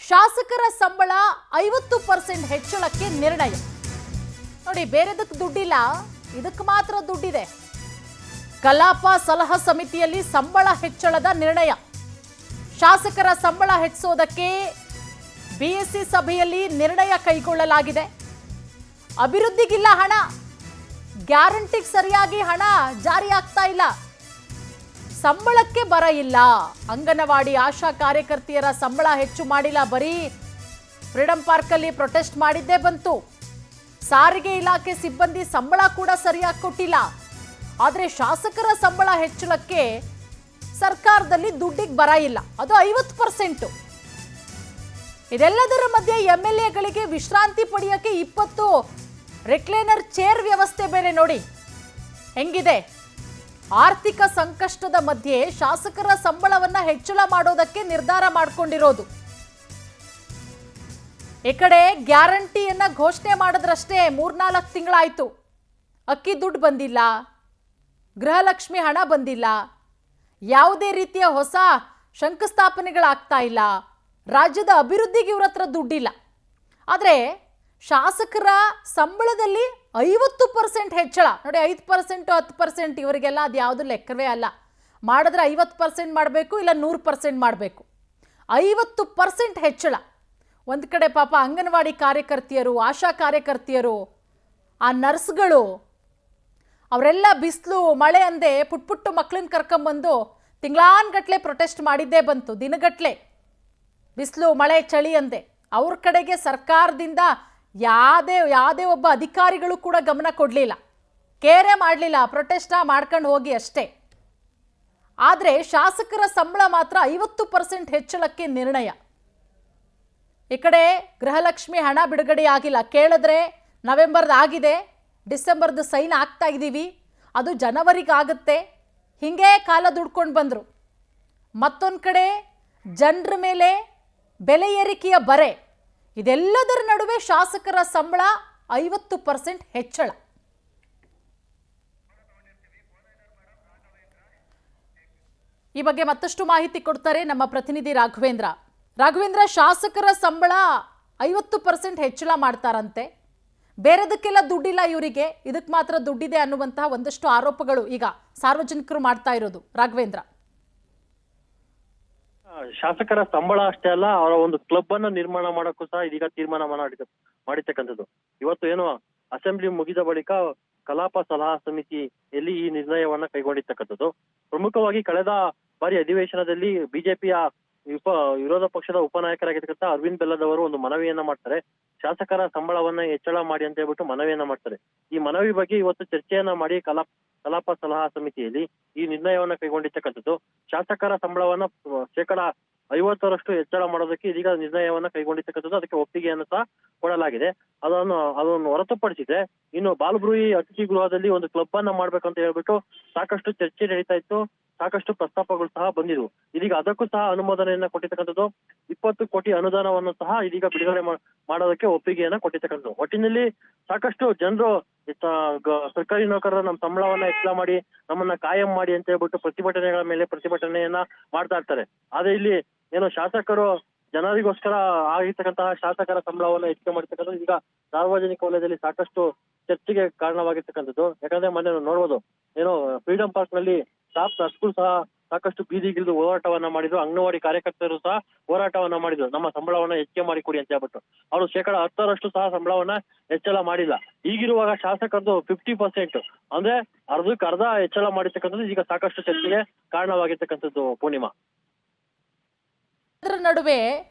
ಶಾಸಕರ ಸಂಬಳ 50% ಹೆಚ್ಚಳಕ್ಕೆ ನಿರ್ಣಯ. ನೋಡಿ, ಬೇರೆದಕ್ಕೆ ದುಡ್ಡಿಲ್ಲ, ಇದಕ್ಕೆ ಮಾತ್ರ ದುಡ್ಡಿದೆ. ಕಲಾಪ ಸಲಹಾ ಸಮಿತಿಯಲ್ಲಿ ಸಂಬಳ ಹೆಚ್ಚಳದ ನಿರ್ಣಯ. ಶಾಸಕರ ಸಂಬಳ ಹೆಚ್ಚಿಸೋದಕ್ಕೆ ಬಿಎಸ್ಸಿ ಸಭೆಯಲ್ಲಿ ನಿರ್ಣಯ ಕೈಗೊಳ್ಳಲಾಗಿದೆ. ಅಭಿವೃದ್ಧಿಗಿಲ್ಲ ಹಣ, ಗ್ಯಾರಂಟಿಗೆ ಸರಿಯಾಗಿ ಹಣ ಜಾರಿ ಆಗ್ತಾ ಇಲ್ಲ, ಸಂಬಳಕ್ಕೆ ಬರ ಇಲ್ಲ. ಅಂಗನವಾಡಿ ಆಶಾ ಕಾರ್ಯಕರ್ತೆಯರ ಸಂಬಳ ಹೆಚ್ಚು ಮಾಡಿಲ್ಲ, ಬರೀ ಫ್ರೀಡಂ ಪಾರ್ಕಲ್ಲಿ ಪ್ರೊಟೆಸ್ಟ್ ಮಾಡಿದ್ದೇ ಬಂತು. ಸಾರಿಗೆ ಇಲಾಖೆ ಸಿಬ್ಬಂದಿ ಸಂಬಳ ಕೂಡ ಸರಿಯಾಗಿ ಕೊಟ್ಟಿಲ್ಲ. ಆದರೆ ಶಾಸಕರ ಸಂಬಳ ಹೆಚ್ಚಳಕ್ಕೆ ಸರ್ಕಾರದಲ್ಲಿ ದುಡ್ಡಿಗೆ ಬರ ಇಲ್ಲ, ಅದು 50%. ಇದೆಲ್ಲದರ ಮಧ್ಯೆ MLAಗಳಿಗೆ ವಿಶ್ರಾಂತಿ ಪಡೆಯೋಕೆ 20 ರಿಕ್ಲೈನರ್ ಚೇರ್ ವ್ಯವಸ್ಥೆ ಬೇರೆ. ನೋಡಿ ಹೆಂಗಿದೆ. ಆರ್ಥಿಕ ಸಂಕಷ್ಟದ ಮಧ್ಯೆ ಶಾಸಕರ ಸಂಬಳವನ್ನ ಹೆಚ್ಚಳ ಮಾಡೋದಕ್ಕೆ ನಿರ್ಧಾರ ಮಾಡಿಕೊಂಡಿರೋದು. ಈ ಕಡೆ ಗ್ಯಾರಂಟಿಯನ್ನ ಘೋಷಣೆ ಮಾಡಿದ್ರಷ್ಟೇ 3-4 ತಿಂಗಳಾಯ್ತು, ಅಕ್ಕಿ ದುಡ್ಡು ಬಂದಿಲ್ಲ, ಗೃಹಲಕ್ಷ್ಮಿ ಹಣ ಬಂದಿಲ್ಲ, ಯಾವುದೇ ರೀತಿಯ ಹೊಸ ಶಂಕುಸ್ಥಾಪನೆಗಳಾಗ್ತಾ ಇಲ್ಲ, ರಾಜ್ಯದ ಅಭಿವೃದ್ಧಿಗೆ ಇವ್ರ ಹತ್ರ ದುಡ್ಡಿಲ್ಲ. ಆದರೆ ಶಾಸಕರ ಸಂಬಳದಲ್ಲಿ 50% ಹೆಚ್ಚಳ. ನೋಡಿ, 5% 10% ಇವರಿಗೆಲ್ಲ ಅದು ಯಾವುದು ಲೆಕ್ಕವೇ ಅಲ್ಲ. ಮಾಡಿದ್ರೆ 50% ಮಾಡಬೇಕು, ಇಲ್ಲ 100% ಮಾಡಬೇಕು. 50% ಹೆಚ್ಚಳ. ಒಂದು ಕಡೆ ಪಾಪ ಅಂಗನವಾಡಿ ಕಾರ್ಯಕರ್ತೆಯರು, ಆಶಾ ಕಾರ್ಯಕರ್ತೆಯರು, ಆ ನರ್ಸ್ಗಳು ಅವರೆಲ್ಲ ಬಿಸಿಲು ಮಳೆ ಅಂದೆ ಪುಟ್ಟ ಮಕ್ಕಳನ್ನ ಕರ್ಕೊಂಬಂದು ತಿಂಗಳಾನ್ಗಟ್ಲೆ ಪ್ರೊಟೆಸ್ಟ್ ಮಾಡಿದ್ದೇ ಬಂತು. ದಿನಗಟ್ಲೆ ಬಿಸಿಲು ಮಳೆ ಚಳಿ ಅಂದೆ. ಅವ್ರ ಕಡೆಗೆ ಸರ್ಕಾರದಿಂದ ಯಾವುದೇ ಒಬ್ಬ ಅಧಿಕಾರಿಗಳು ಕೂಡ ಗಮನ ಕೊಡಲಿಲ್ಲ, ಕೇರೆ ಮಾಡಲಿಲ್ಲ, ಪ್ರೊಟೆಸ್ಟ ಮಾಡ್ಕೊಂಡು ಹೋಗಿ ಅಷ್ಟೇ. ಆದರೆ ಶಾಸಕರ ಸಂಬಳ ಮಾತ್ರ 50% ಹೆಚ್ಚಳಕ್ಕೆ ನಿರ್ಣಯ. ಈ ಕಡೆ ಗೃಹಲಕ್ಷ್ಮಿ ಹಣ ಬಿಡುಗಡೆ ಆಗಿಲ್ಲ. ಕೇಳಿದ್ರೆ ನವೆಂಬರ್ದು ಆಗಿದೆ, ಡಿಸೆಂಬರ್ದು ಸೈನ್ ಆಗ್ತಾ ಇದ್ದೀವಿ, ಅದು ಜನವರಿಗಾಗುತ್ತೆ, ಹೀಗೆ ಕಾಲ ದುಡ್ಕೊಂಡು ಬಂದರು. ಮತ್ತೊಂದು ಕಡೆ ಜನರ ಮೇಲೆ ಬೆಲೆ ಏರಿಕೆಯ ಬರೆ. ಇದೆಲ್ಲದರ ನಡುವೆ ಶಾಸಕರ ಸಂಬಳ 50% ಹೆಚ್ಚಳ. ಈ ಬಗ್ಗೆ ಮತ್ತಷ್ಟು ಮಾಹಿತಿ ಕೊಡ್ತಾರೆ ನಮ್ಮ ಪ್ರತಿನಿಧಿ ರಾಘವೇಂದ್ರ. ರಾಘವೇಂದ್ರ, ಶಾಸಕರ ಸಂಬಳ 50% ಹೆಚ್ಚಳ ಮಾಡ್ತಾರಂತೆ, ಬೇರೆದಕ್ಕೆಲ್ಲ ದುಡ್ಡಿಲ್ಲ ಇವರಿಗೆ, ಇದಕ್ಕೆ ಮಾತ್ರ ದುಡ್ಡಿದೆ ಅನ್ನುವಂತಹ ಒಂದಷ್ಟು ಆರೋಪಗಳು ಈಗ ಸಾರ್ವಜನಿಕರು ಮಾಡ್ತಾ ಇರೋದು. ರಾಘವೇಂದ್ರ, ಶಾಸಕರ ಸಂಬಳ ಅಷ್ಟೇ ಅಲ್ಲ, ಅವರ ಒಂದು ಕ್ಲಬ್ ಅನ್ನ ನಿರ್ಮಾಣ ಮಾಡಕ್ಕೂ ಸಹ ಇದೀಗ ತೀರ್ಮಾನ ಮಾಡಿರ್ತಕ್ಕಂಥದ್ದು. ಇವತ್ತು ಏನು ಅಸೆಂಬ್ಲಿ ಮುಗಿದ ಬಳಿಕ ಕಲಾಪ ಸಲಹಾ ಸಮಿತಿಯಲ್ಲಿ ಈ ನಿರ್ಣಯವನ್ನ ಕೈಗೊಂಡಿರ್ತಕ್ಕಂಥದ್ದು. ಪ್ರಮುಖವಾಗಿ ಕಳೆದ ಬಾರಿ ಅಧಿವೇಶನದಲ್ಲಿ ಬಿಜೆಪಿಯ ವಿರೋಧ ಪಕ್ಷದ ಉಪನಾಯಕರಾಗಿರ್ತಕ್ಕಂಥ ಅರವಿಂದ್ ಬೆಲ್ಲದವರು ಒಂದು ಮನವಿಯನ್ನ ಮಾಡ್ತಾರೆ. ಶಾಸಕರ ಸಂಬಳವನ್ನ ಹೆಚ್ಚಳ ಮಾಡಿ ಅಂತ ಹೇಳ್ಬಿಟ್ಟು ಮನವಿಯನ್ನ ಮಾಡ್ತಾರೆ. ಈ ಮನವಿ ಬಗ್ಗೆ ಇವತ್ತು ಚರ್ಚೆಯನ್ನ ಮಾಡಿ ಕಲಾಪ ಸಲಹಾ ಸಮಿತಿಯಲ್ಲಿ ಈ ನಿರ್ಣಯವನ್ನ ಕೈಗೊಂಡಿರ್ತಕ್ಕಂಥದ್ದು. ಶಾಸಕರ ಸಂಬಳವನ್ನ 50% ಹೆಚ್ಚಳ ಮಾಡೋದಕ್ಕೆ ಇದೀಗ ನಿರ್ಣಯವನ್ನ ಕೈಗೊಂಡಿರ್ತಕ್ಕಂಥದ್ದು. ಅದಕ್ಕೆ ಒಪ್ಪಿಗೆಯನ್ನು ಸಹ ಕೊಡಲಾಗಿದೆ. ಅದನ್ನು ಹೊರತುಪಡಿಸಿದ್ರೆ ಇನ್ನು ಬಾಲಬ್ರೂಹಿ ಅತಿಥಿ ಗೃಹದಲ್ಲಿ ಒಂದು ಕ್ಲಬ್ ಅನ್ನ ಮಾಡ್ಬೇಕಂತ ಹೇಳ್ಬಿಟ್ಟು ಸಾಕಷ್ಟು ಚರ್ಚೆ ನಡೀತಾ ಇತ್ತು, ಸಾಕಷ್ಟು ಪ್ರಸ್ತಾಪಗಳು ಸಹ ಬಂದಿದ್ವು. ಇದೀಗ ಅದಕ್ಕೂ ಸಹ ಅನುಮೋದನೆಯನ್ನ ಕೊಟ್ಟಿರ್ತಕ್ಕಂಥದ್ದು. 20 ಕೋಟಿ ಅನುದಾನವನ್ನು ಸಹ ಇದೀಗ ಬಿಡುಗಡೆ ಮಾಡೋದಕ್ಕೆ ಒಪ್ಪಿಗೆಯನ್ನ ಕೊಟ್ಟಿರ್ತಕ್ಕಂಥದ್ದು. ಒಟ್ಟಿನಲ್ಲಿ ಸಾಕಷ್ಟು ಜನರು ಸರ್ಕಾರಿ ನೌಕರರ ನಮ್ಮ ಸಂಬಳವನ್ನ ಹೆಚ್ಚಳ ಮಾಡಿ, ನಮ್ಮನ್ನ ಕಾಯಂ ಮಾಡಿ ಅಂತ ಹೇಳ್ಬಿಟ್ಟು ಪ್ರತಿಭಟನೆಗಳ ಮೇಲೆ ಪ್ರತಿಭಟನೆಯನ್ನ ಮಾಡ್ತಾ ಇರ್ತಾರೆ. ಆದ್ರೆ ಇಲ್ಲಿ ಏನು ಶಾಸಕರು ಜನರಿಗೋಸ್ಕರ ಆಗಿರ್ತಕ್ಕಂತಹ ಶಾಸಕರ ಸಂಬಳವನ್ನ ಹೆಚ್ಚಿಗೆ ಮಾಡಿರ್ತಕ್ಕಂಥದ್ದು ಈಗ ಸಾರ್ವಜನಿಕ ವಲಯದಲ್ಲಿ ಸಾಕಷ್ಟು ಚರ್ಚೆಗೆ ಕಾರಣವಾಗಿರ್ತಕ್ಕಂಥದ್ದು. ಯಾಕಂದ್ರೆ ಮೊನ್ನೆ ನೋಡ್ಬೋದು, ಏನೋ ಫ್ರೀಡಂ ಪಾರ್ಕ್ ನಲ್ಲಿ ಸ್ಟಾಫ್ ನರ್ಸ್ಗಳು ಸಹ ಸಾಕಷ್ಟು ಬೀದಿಗಿಳಿದು ಹೋರಾಟವನ್ನ ಮಾಡಿದ್ರು. ಅಂಗನವಾಡಿ ಕಾರ್ಯಕರ್ತರು ಸಹ ಹೋರಾಟವನ್ನ ಮಾಡಿದ್ರು, ನಮ್ಮ ಸಂಬಳವನ್ನ ಹೆಚ್ಚಿಗೆ ಮಾಡಿ ಕೊಡಿ ಅಂತ ಹೇಳ್ಬಿಟ್ಟು. ಅವರು 10% ಸಹ ಸಂಬಳವನ್ನ ಹೆಚ್ಚಳ ಮಾಡಿಲ್ಲ. ಈಗಿರುವಾಗ ಶಾಸಕರದು 50%, ಅಂದ್ರೆ ಅರ್ಧಕ್ಕೆ ಅರ್ಧ ಹೆಚ್ಚಳ ಮಾಡಿರ್ತಕ್ಕಂಥದ್ದು ಈಗ ಸಾಕಷ್ಟು ಚರ್ಚೆಗೆ ಕಾರಣವಾಗಿರ್ತಕ್ಕಂಥದ್ದು. ಪೂರ್ಣಿಮಾ, ಅದರ ನಡುವೆ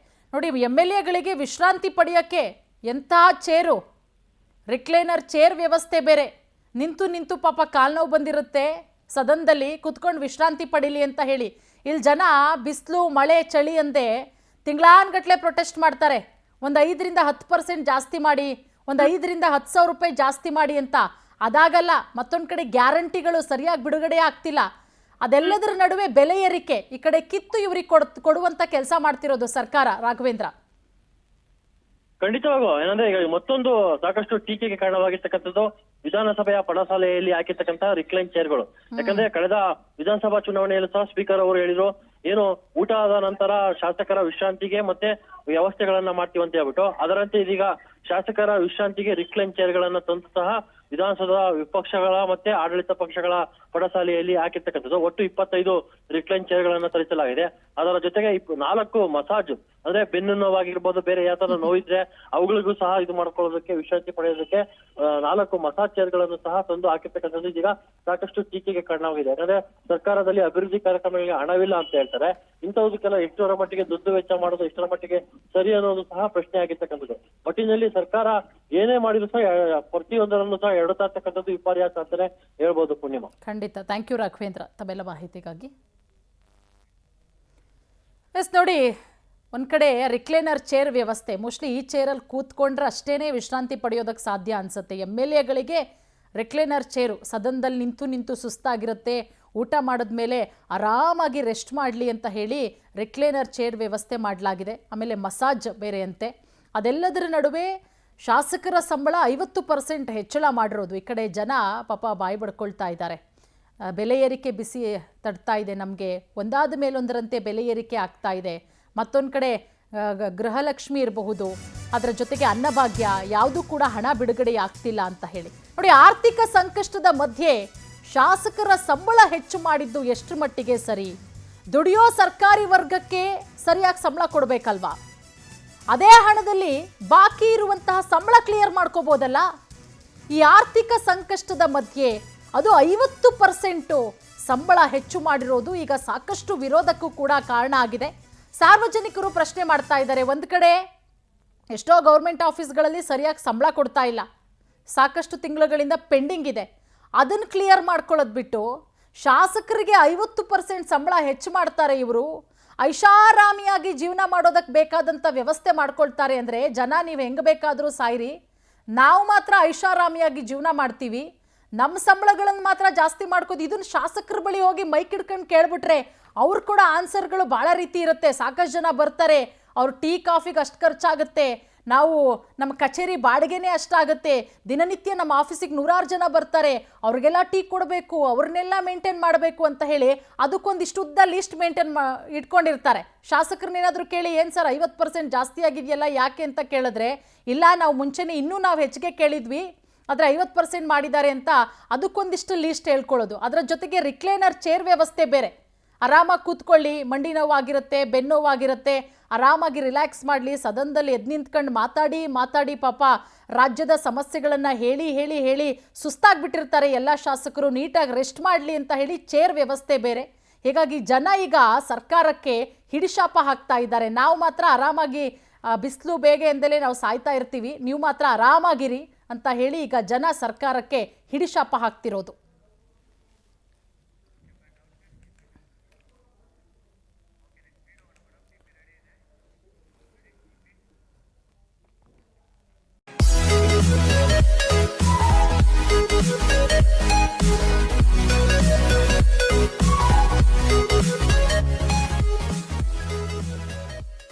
ನೋಡಿ, MLAಗಳಿಗೆ ವಿಶ್ರಾಂತಿ ಪಡೆಯೋಕ್ಕೆ ಎಂಥ ಚೇರು, ರಿಕ್ಲೈನರ್ ಚೇರ್ ವ್ಯವಸ್ಥೆ ಬೇರೆ. ನಿಂತು ಪಾಪ ಕಾಲ್ನೋವು ಬಂದಿರುತ್ತೆ, ಸದನದಲ್ಲಿ ಕುತ್ಕೊಂಡು ವಿಶ್ರಾಂತಿ ಪಡೀಲಿ ಅಂತ ಹೇಳಿ. ಇಲ್ಲಿ ಜನ ಬಿಸಿಲು ಮಳೆ ಚಳಿ ಅಂದೆ ತಿಂಗಳಾನ್ಗಟ್ಲೆ ಪ್ರೊಟೆಸ್ಟ್ ಮಾಡ್ತಾರೆ. ಒಂದು 5-10% ಜಾಸ್ತಿ ಮಾಡಿ, ಒಂದು 5,000-10,000 ರೂಪಾಯಿ ಜಾಸ್ತಿ ಮಾಡಿ ಅಂತ. ಅದಾಗಲ್ಲ. ಮತ್ತೊಂದು ಕಡೆ ಗ್ಯಾರಂಟಿಗಳು ಸರಿಯಾಗಿ ಬಿಡುಗಡೆ ಆಗ್ತಿಲ್ಲ. ಅದೆಲ್ಲದರ ನಡುವೆ ಬೆಲೆ ಏರಿಕೆ, ಈ ಕಡೆ ಕಿತ್ತು ಇವ್ರಿಗೆ ಕೊಡುವಂತ ಕೆಲಸ ಮಾಡ್ತಿರೋದು ಸರ್ಕಾರ. ರಾಘವೇಂದ್ರ, ಖಂಡಿತವಾಗೂ ಏನಂದ್ರೆ ಈಗ ಮತ್ತೊಂದು ಸಾಕಷ್ಟು ಟೀಕೆಗೆ ಕಾರಣವಾಗಿರ್ತಕ್ಕಂಥದ್ದು ವಿಧಾನಸಭೆಯ ಪಡಸಾಲೆಯಲ್ಲಿ ಹಾಕಿರ್ತಕ್ಕಂತಹ ರಿಕ್ಲೈನ್ ಚೇರ್ಗಳು. ಯಾಕಂದ್ರೆ ಕಳೆದ ವಿಧಾನಸಭಾ ಚುನಾವಣೆಯಲ್ಲೂ ಸಹ ಸ್ಪೀಕರ್ ಅವರು ಹೇಳಿದ್ರು, ಏನು ಊಟ ಆದ ನಂತರ ಶಾಸಕರ ವಿಶ್ರಾಂತಿಗೆ ಮತ್ತೆ ವ್ಯವಸ್ಥೆಗಳನ್ನ ಮಾಡ್ತೀವಿ ಅಂತ ಹೇಳ್ಬಿಟ್ಟು ಅದರಂತೆ ಇದೀಗ ಶಾಸಕರ ವಿಶ್ರಾಂತಿಗೆ ರಿಕ್ಲೈನ್ ಚೇರ್ಗಳನ್ನ ತಂದು ಸಹ ವಿಧಾನಸೌಧ ವಿಪಕ್ಷಗಳ ಮತ್ತೆ ಆಡಳಿತ ಪಕ್ಷಗಳ ಪಡಸಾಲೆಯಲ್ಲಿ ಹಾಕಿರ್ತಕ್ಕಂಥದ್ದು. ಒಟ್ಟು 25 ರಿಕ್ಲೈನ್ ಚೇರ್ಗಳನ್ನ ತರಿಸಲಾಗಿದೆ. ಅದರ ಜೊತೆಗೆ 4 ಮಸಾಜ್ ಅಂದ್ರೆ ಬೆನ್ನು ನೋವಾಗಿರ್ಬೋದು, ಬೇರೆ ಯಾವ ತರ ನೋವಿದ್ರೆ ಅವುಗಳಿಗೂ ಸಹ ಇದು ಮಾಡ್ಕೊಳ್ಳೋದಕ್ಕೆ, ವಿಶ್ರಾಂತಿ ಪಡೆಯೋದಕ್ಕೆ 4 ಮಸಾಜ್ ಚೇರ್ಗಳನ್ನು ಸಹ ತಂದು ಹಾಕಿರ್ತಕ್ಕಂಥದ್ದು ಇದೀಗ ಸಾಕಷ್ಟು ಟೀಕೆಗೆ ಕಾರಣವಾಗಿದೆ. ಯಾಕಂದ್ರೆ ಸರ್ಕಾರದಲ್ಲಿ ಅಭಿವೃದ್ಧಿ ಕಾರ್ಯಕ್ರಮಗಳಿಗೆ ಹಣವಿಲ್ಲ ಅಂತ ಹೇಳ್ತಾರೆ. ಇಂಥದಕ್ಕೆಲ್ಲ ಎಷ್ಟರ ಮಟ್ಟಿಗೆ ದುಡ್ಡು ವೆಚ್ಚ ಮಾಡೋದು ಎಷ್ಟರ ಮಟ್ಟಿಗೆ ಸರಿ ಅನ್ನೋದು ಸಹ ಪ್ರಶ್ನೆ ಆಗಿರ್ತಕ್ಕಂಥದ್ದು. ಒಟ್ಟಿನಲ್ಲಿ ಸರ್ಕಾರ ಏನೇ ಮಾಡಿದ್ರು ಸಹ ಪ್ರತಿಯೊಂದರನ್ನು ಸಹ ಎಡುತ್ತಾ ಇರ್ತಕ್ಕಂಥದ್ದು ವಿಪರ್ಯಾಸ ಅಂತಾನೆ ಹೇಳ್ಬೋದು. ಪೂರ್ಣಿಮಾ, ಖಂಡಿತ. ಥ್ಯಾಂಕ್ ಯು ರಾಘವೇಂದ್ರ ತಮ್ಮೆಲ್ಲ ಮಾಹಿತಿಗಾಗಿ. ಎಸ್ ನೋಡಿ, ಒಂದು ಕಡೆ ರಿಕ್ಲೈನರ್ ಚೇರ್ ವ್ಯವಸ್ಥೆ, ಮೋಸ್ಟ್ಲಿ ಈ ಚೇರಲ್ಲಿ ಕೂತ್ಕೊಂಡ್ರೆ ಅಷ್ಟೇ ವಿಶ್ರಾಂತಿ ಪಡೆಯೋದಕ್ಕೆ ಸಾಧ್ಯ ಅನಿಸುತ್ತೆ. MLAಗಳಿಗೆ ರಿಕ್ಲೈನರ್ ಚೇರು ಸದನದಲ್ಲಿ ನಿಂತು ಸುಸ್ತಾಗಿರುತ್ತೆ, ಊಟ ಮಾಡಿದ್ಮೇಲೆ ಆರಾಮಾಗಿ ರೆಸ್ಟ್ ಮಾಡಲಿ ಅಂತ ಹೇಳಿ ರಿಕ್ಲೈನರ್ ಚೇರ್ ವ್ಯವಸ್ಥೆ ಮಾಡಲಾಗಿದೆ. ಆಮೇಲೆ ಮಸಾಜ್ ಬೇರೆ ಅಂತೆ. ಅದೆಲ್ಲದರ ನಡುವೆ ಶಾಸಕರ ಸಂಬಳ 50% ಹೆಚ್ಚಳ ಮಾಡಿರೋದು. ಈ ಕಡೆ ಜನ ಪಾಪ ಬಾಯಿ ಬಡ್ಕೊಳ್ತಾ ಇದ್ದಾರೆ. ಬೆಲೆ ಏರಿಕೆ ಬಿಸಿ ತಡ್ತಾ ಇದೆ, ನಮಗೆ ಒಂದಾದ ಮೇಲೊಂದರಂತೆ ಬೆಲೆ ಏರಿಕೆ ಆಗ್ತಾ ಇದೆ. ಮತ್ತೊಂದು ಕಡೆ ಗೃಹಲಕ್ಷ್ಮಿ ಇರಬಹುದು, ಅದರ ಜೊತೆಗೆ ಅನ್ನಭಾಗ್ಯ ಯಾವುದೂ ಕೂಡ ಹಣ ಬಿಡುಗಡೆ ಆಗ್ತಿಲ್ಲ ಅಂತ ಹೇಳಿ. ನೋಡಿ, ಆರ್ಥಿಕ ಸಂಕಷ್ಟದ ಮಧ್ಯೆ ಶಾಸಕರ ಸಂಬಳ ಹೆಚ್ಚು ಮಾಡಿದ್ದು ಎಷ್ಟು ಮಟ್ಟಿಗೆ ಸರಿ? ದುಡಿಯೋ ಸರ್ಕಾರಿ ವರ್ಗಕ್ಕೆ ಸರಿಯಾಗಿ ಸಂಬಳ ಕೊಡಬೇಕಲ್ವಾ? ಅದೇ ಹಣದಲ್ಲಿ ಬಾಕಿ ಇರುವಂತಹ ಸಂಬಳ ಕ್ಲಿಯರ್ ಮಾಡ್ಕೋಬೋದಲ್ಲ? ಈ ಆರ್ಥಿಕ ಸಂಕಷ್ಟದ ಮಧ್ಯೆ ಅದು 50% ಸಂಬಳ ಹೆಚ್ಚು ಮಾಡಿರೋದು ಈಗ ಸಾಕಷ್ಟು ವಿರೋಧಕ್ಕೂ ಕೂಡ ಕಾರಣ ಆಗಿದೆ. ಸಾರ್ವಜನಿಕರು ಪ್ರಶ್ನೆ ಮಾಡ್ತಾ ಇದ್ದಾರೆ. ಒಂದು ಕಡೆ ಎಷ್ಟೋ ಗೌರ್ಮೆಂಟ್ ಆಫೀಸ್ಗಳಲ್ಲಿ ಸರಿಯಾಗಿ ಸಂಬಳ ಕೊಡ್ತಾ ಇಲ್ಲ, ಸಾಕಷ್ಟು ತಿಂಗಳುಗಳಿಂದ ಪೆಂಡಿಂಗ್ ಇದೆ. ಅದನ್ನು ಕ್ಲಿಯರ್ ಮಾಡ್ಕೊಳ್ಳೋದು ಬಿಟ್ಟು ಶಾಸಕರಿಗೆ 50% ಸಂಬಳ ಹೆಚ್ಚು ಮಾಡ್ತಾರೆ ಇವರು, ಐಷಾರಾಮಿಯಾಗಿ ಜೀವನ ಮಾಡೋದಕ್ಕೆ ಬೇಕಾದಂಥ ವ್ಯವಸ್ಥೆ ಮಾಡ್ಕೊಳ್ತಾರೆ ಅಂದರೆ, ಜನ ನೀವು ಹೆಂಗೆ ಬೇಕಾದರೂ ಸಾಯಿರಿ, ನಾವು ಮಾತ್ರ ಐಷಾರಾಮಿಯಾಗಿ ಜೀವನ ಮಾಡ್ತೀವಿ, ನಮ್ಮ ಸಂಬಳಗಳನ್ನು ಮಾತ್ರ ಜಾಸ್ತಿ ಮಾಡ್ಕೋದು. ಇದನ್ನು ಶಾಸಕರ ಬಳಿ ಹೋಗಿ ಮೈಕ್ ಹಿಡ್ಕೊಂಡು ಕೇಳ್ಬಿಟ್ರೆ ಅವ್ರು ಕೂಡ ಆನ್ಸರ್ಗಳು ಭಾಳ ರೀತಿ ಇರುತ್ತೆ. ಸಾಕಷ್ಟು ಜನ ಬರ್ತಾರೆ, ಅವ್ರು ಟೀ ಕಾಫಿಗೆ ಅಷ್ಟು ಖರ್ಚಾಗುತ್ತೆ, ನಾವು ನಮ್ಮ ಕಚೇರಿ ಬಾಡಿಗೆನೇ ಅಷ್ಟಾಗುತ್ತೆ, ದಿನನಿತ್ಯ ನಮ್ಮ ಆಫೀಸಿಗೆ 100 ಜನ ಬರ್ತಾರೆ, ಅವ್ರಿಗೆಲ್ಲ ಟೀ ಕೊಡಬೇಕು, ಅವ್ರನ್ನೆಲ್ಲ ಮೇಂಟೈನ್ ಮಾಡಬೇಕು ಅಂತ ಹೇಳಿ ಅದಕ್ಕೊಂದಿಷ್ಟು ಉದ್ದ ಲಿಸ್ಟ್ ಇಟ್ಕೊಂಡಿರ್ತಾರೆ. ಶಾಸಕರನ್ನೇನಾದರೂ ಕೇಳಿ, ಏನು ಸರ್ 50% ಜಾಸ್ತಿ ಆಗಿದೆಯಲ್ಲ ಯಾಕೆ ಅಂತ ಕೇಳಿದ್ರೆ, ಇಲ್ಲ ನಾವು ಮುಂಚೆನೇ ಇನ್ನೂ ನಾವು ಹೆಚ್ಚಿಗೆ ಕೇಳಿದ್ವಿ, ಆದರೆ 50% ಮಾಡಿದ್ದಾರೆ ಅಂತ ಅದಕ್ಕೊಂದಿಷ್ಟು ಲಿಸ್ಟ್ ಹೇಳ್ಕೊಳ್ಳೋದು. ಅದರ ಜೊತೆಗೆ ರಿಕ್ಲೈನರ್ ಚೇರ್ ವ್ಯವಸ್ಥೆ ಬೇರೆ. ಆರಾಮಾಗಿ ಕೂತ್ಕೊಳ್ಳಿ, ಮಂಡಿ ನೋವಾಗಿರುತ್ತೆ, ಬೆನ್ನೋವಾಗಿರುತ್ತೆ, ಆರಾಮಾಗಿ ರಿಲ್ಯಾಕ್ಸ್ ಮಾಡಲಿ, ಸದನದಲ್ಲಿ ಎದ್ದು ನಿಂತ್ಕೊಂಡು ಮಾತಾಡಿ ಪಾಪ ರಾಜ್ಯದ ಸಮಸ್ಯೆಗಳನ್ನು ಹೇಳಿ ಸುಸ್ತಾಗ್ಬಿಟ್ಟಿರ್ತಾರೆ ಎಲ್ಲ ಶಾಸಕರು, ನೀಟಾಗಿ ರೆಸ್ಟ್ ಮಾಡಲಿ ಅಂತ ಹೇಳಿ ಚೇರ್ ವ್ಯವಸ್ಥೆ ಬೇರೆ. ಹೀಗಾಗಿ ಜನ ಈಗ ಸರ್ಕಾರಕ್ಕೆ ಹಿಡಿಶಾಪ ಹಾಕ್ತಾ ಇದ್ದಾರೆ. ನಾವು ಮಾತ್ರ ಆರಾಮಾಗಿ ಬಿಸಿಲು ಬೇಗೆ ಎಂದಲೇ ನಾವು ಸಾಯ್ತಾ ಇರ್ತೀವಿ, ನೀವು ಮಾತ್ರ ಆರಾಮಾಗಿರಿ ಅಂತ ಹೇಳಿ ಈಗ ಜನ ಸರ್ಕಾರಕ್ಕೆ ಹಿಡಿಶಾಪ ಹಾಕ್ತಿರೋದು.